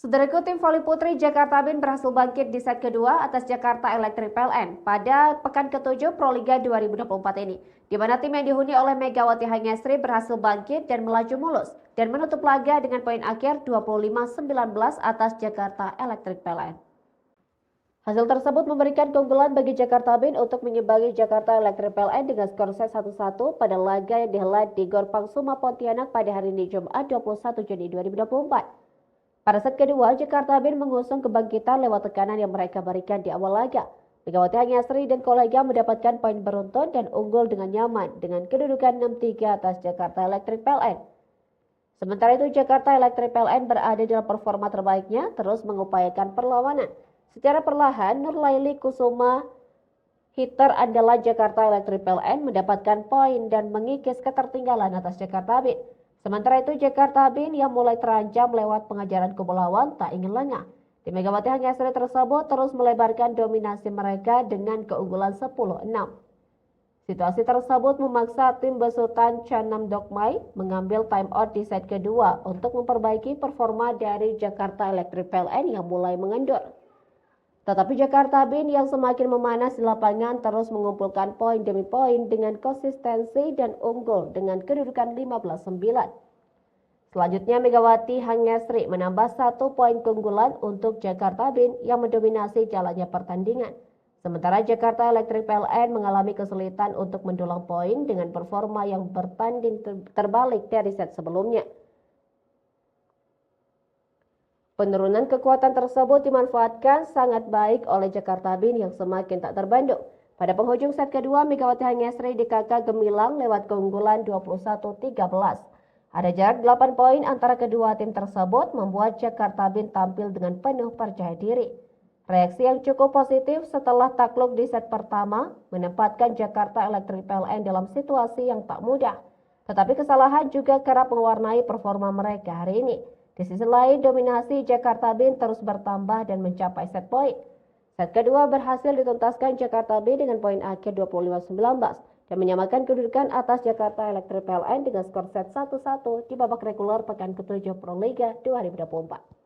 Saudaraku, tim voli putri Jakarta Bin berhasil bangkit di set kedua atas Jakarta Electric PLN pada pekan ke-7 Proliga 2024 ini, di mana tim yang dihuni oleh Megawati Hangestri berhasil bangkit dan melaju mulus dan menutup laga dengan poin akhir 25-19 atas Jakarta Electric PLN. Hasil tersebut memberikan keunggulan bagi Jakarta Bin untuk menyimbangi Jakarta Electric PLN dengan skor set 1-1 pada laga yang dihelat di Gor Pangsuma Pontianak pada hari ini Jumat 21 Juni 2024. Pada set kedua, Jakarta Bin mengusung kebangkitan lewat tekanan yang mereka berikan di awal laga. Megawati Hangestri dan kolega mendapatkan poin beruntun dan unggul dengan nyaman dengan kedudukan 6-3 atas Jakarta Electric PLN. Sementara itu, Jakarta Electric PLN berada dalam performa terbaiknya, terus mengupayakan perlawanan. Secara perlahan, Nurlaili Kusuma, hitter andalan Jakarta Electric PLN, mendapatkan poin dan mengikis ketertinggalan atas Jakarta Bin. Sementara itu, Jakarta Bin yang mulai terancam lewat pengajaran kubu lawan tak ingin lengah. Tim Megawati Hangestri tersebut terus melebarkan dominasi mereka dengan keunggulan 10-6. Situasi tersebut memaksa tim besutan Chanam Dokmai mengambil time out di set kedua untuk memperbaiki performa dari Jakarta Electric PLN yang mulai mengendur. Tetapi Jakarta Bin yang semakin memanas di lapangan terus mengumpulkan poin demi poin dengan konsistensi dan unggul dengan kedudukan 15-9. Selanjutnya Megawati Hangestri menambah 1 poin keunggulan untuk Jakarta Bin yang mendominasi jalannya pertandingan. Sementara Jakarta Electric PLN mengalami kesulitan untuk mendulang poin dengan performa yang bertanding terbalik dari set sebelumnya. Penurunan kekuatan tersebut dimanfaatkan sangat baik oleh Jakarta Bin yang semakin tak terbanding. Pada penghujung set kedua, Megawati Hangestri dikakak gemilang lewat keunggulan 21-13. Ada jarak 8 poin antara kedua tim tersebut membuat Jakarta Bin tampil dengan penuh percaya diri. Reaksi yang cukup positif setelah takluk di set pertama menempatkan Jakarta Electric PLN dalam situasi yang tak mudah. Tetapi kesalahan juga kerap mewarnai performa mereka hari ini. Di sisi lain, dominasi Jakarta Bin terus bertambah dan mencapai set poin. Set kedua berhasil dituntaskan Jakarta Bin dengan poin akhir 25-19 dan menyamakan kedudukan atas Jakarta Electric PLN dengan skor set 1-1 di babak reguler pekan ke-7 Proliga 2024.